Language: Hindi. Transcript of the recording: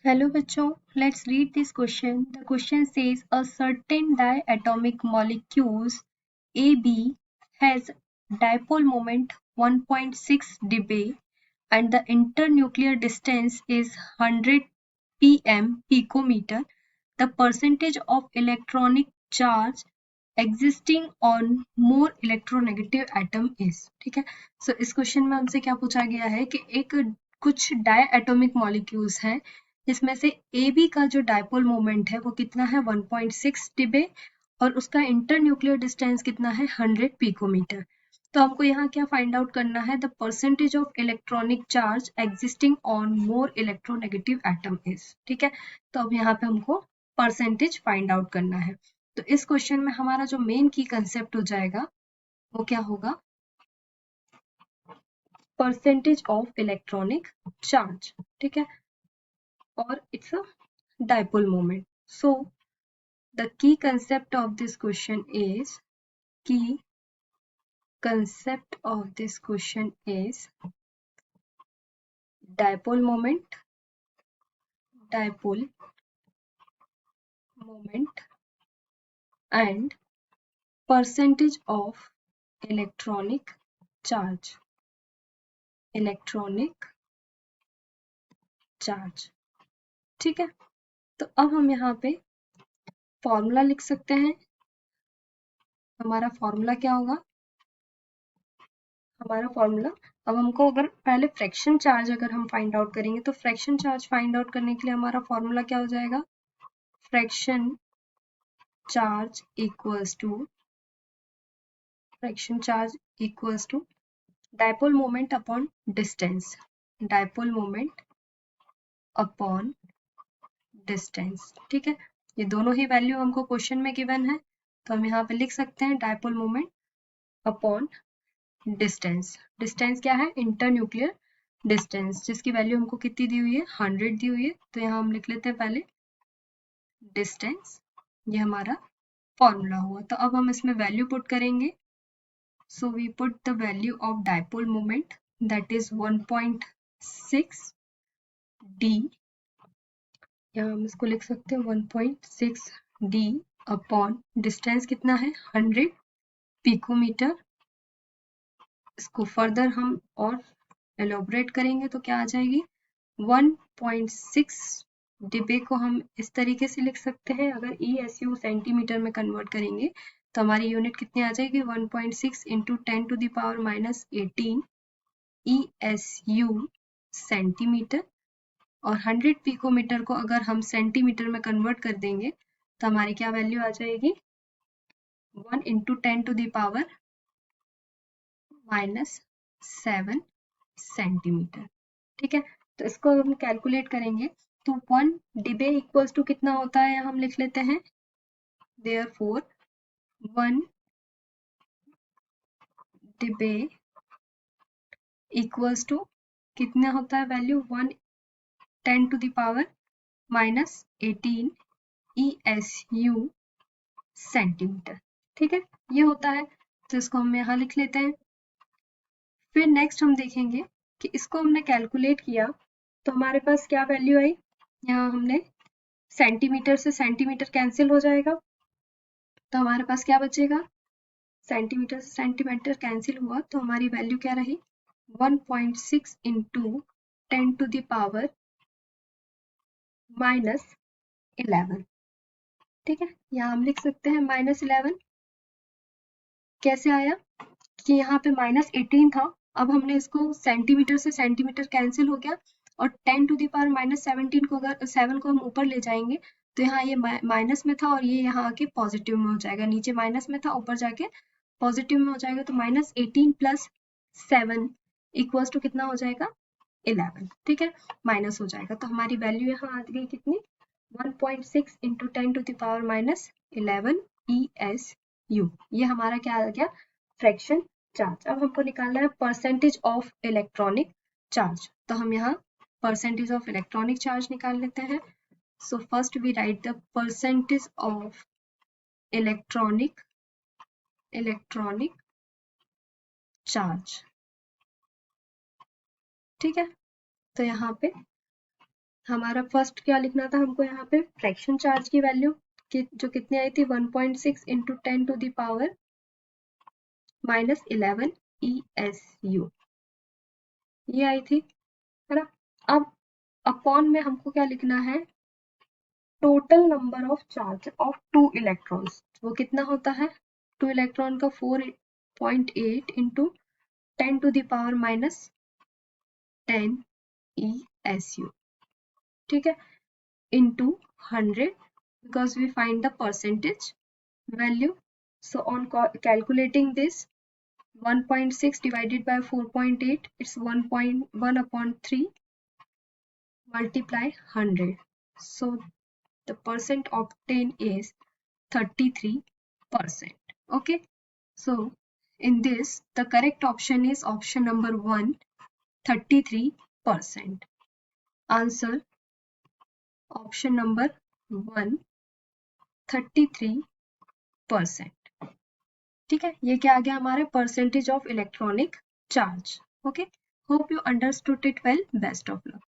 Hello बच्चों, let's read this question. The question says a certain diatomic molecules AB has dipole moment 1.6 dB and the internuclear distance is 100 pm picometer. The percentage of electronic charge existing on more electronegative atom is. ठीक है, so इस क्वेश्चन में हमसे क्या पूछा गया है कि एक कुछ डायटोमिक मॉलिक्यूल्स हैं जिसमें से AB का जो डायपोल मोमेंट है वो कितना है 1.6 dB और उसका इंटरन्यूक्लियर डिस्टेंस कितना है 100 पिकोमीटर। तो हमको यहाँ क्या फाइंड आउट करना है, the percentage of electronic charge existing on more electronegative atom is. ठीक है, तो अब यहाँ पे हमको परसेंटेज फाइंड आउट करना है। तो इस क्वेश्चन में हमारा जो मेन की कंसेप्ट हो जाएगा वो क्या होगा, परसेंटेज ऑफ इलेक्ट्रॉनिक चार्ज। ठीक है, और it's a dipole moment. So the key concept of this question is dipole moment and percentage of electronic charge ठीक है, तो अब हम यहाँ पे फॉर्मूला लिख सकते हैं। हमारा फॉर्मूला क्या होगा, हमारा फॉर्मूला, अब हमको अगर पहले फ्रैक्शन चार्ज अगर हम फाइंड आउट करेंगे तो फ्रैक्शन चार्ज फाइंड आउट करने के लिए हमारा फॉर्मूला क्या हो जाएगा, fraction charge equals to dipole moment upon distance, ठीक है। ये दोनों ही वैल्यू हमको क्वेश्चन में गिवन है, तो हम यहाँ पे लिख सकते हैं dipole moment upon distance. Distance क्या है, इंटरन्यूक्लियर डिस्टेंस, जिसकी वैल्यू हमको कितनी दी हुई है 100 दी हुई है। तो यहाँ हम लिख लेते हैं पहले डिस्टेंस, ये हमारा फॉर्मूला हुआ। तो अब हम इसमें वैल्यू पुट करेंगे। So we put the value of dipole moment that is 1.6 D, यहाँ हम इसको लिख सकते हैं 1.6 डी अपॉन डिस्टेंस कितना है 100 पिकोमीटर। इसको फर्दर हम और एलोबरेट करेंगे तो क्या आ जाएगी, 1.6 डिबे को हम इस तरीके से लिख सकते हैं, अगर ESU सेंटीमीटर में कन्वर्ट करेंगे तो हमारी यूनिट कितनी आ जाएगी 1.6 इंटू 10⁻⁻18 ESU सेंटीमीटर, और 100 पिकोमीटर को अगर हम सेंटीमीटर में कन्वर्ट कर देंगे तो हमारी क्या वैल्यू आ जाएगी 1 इंटू 10⁻⁻7 सेंटीमीटर। ठीक है, तो इसको हम कैलकुलेट करेंगे तो 1 डिबे इक्वल्स टू कितना होता है, हम लिख लेते हैं देयरफॉर 1 डिबे इक्वल्स टू कितना होता है वैल्यू 1 10⁻⁻18 ESU सेंटीमीटर। ठीक है, ये होता है, तो इसको हम यहाँ लिख लेते हैं। फिर नेक्स्ट हम देखेंगे कि इसको हमने कैलकुलेट किया तो हमारे पास क्या वैल्यू आई, यहाँ हमने सेंटीमीटर से सेंटीमीटर कैंसिल हो जाएगा, तो हमारे पास क्या बचेगा, सेंटीमीटर से सेंटीमीटर कैंसिल हुआ तो हमारी वैल्यू क्या रही 1.6 इंटू 10⁻⁻11। ठीक है, यहाँ हम लिख सकते हैं -11। कैसे आया कि यहाँ पे -18 था, अब हमने इसको सेंटीमीटर से सेंटीमीटर कैंसिल हो गया और 10⁻⁻17 को अगर 7 को हम ऊपर ले जाएंगे तो यहाँ ये माइनस में था और ये यहाँ आके पॉजिटिव में हो जाएगा, नीचे माइनस में था ऊपर जाके पॉजिटिव में हो जाएगा, तो -18 + 7 इक्वल्स टू कितना हो जाएगा 11। ठीक है, माइनस हो जाएगा, तो हमारी वैल्यू यहाँ आ गई कितनी 1.6 इंटू 10⁻⁻11 ESU। ये हमारा क्या आ गया, फ्रैक्शन चार्ज। अब हमको निकालना है परसेंटेज ऑफ इलेक्ट्रॉनिक चार्ज, तो हम यहाँ परसेंटेज ऑफ इलेक्ट्रॉनिक चार्ज निकाल लेते हैं। So first we write the percentage of electronic charge. ठीक है, तो यहाँ पे हमारा फर्स्ट क्या लिखना था हमको यहाँ पे, फ्रैक्शन चार्ज की वैल्यू जो कितनी आई थी, 1.6 into 10 to the power -11 ESU, ये आई थी, है ना। अब अपॉन में हमको क्या लिखना है, total number of charge of 2 electrons, वो कितना होता है, 2 इलेक्ट्रॉन का 4.8 into 10 to the power -10 ESU, ठीक है, into 100 because we find the percentage value. So on calculating this, 1.6 divided by 4.8, it's 1.1 upon 3 multiply 100. So the percent obtained is 33%. Okay. So in this, the correct option is option number 1, 33%. Answer option number 1, 33%. ठीक है, ये क्या आ गया हमारे, percentage of electronic charge. Okay, hope you understood it well, best of luck.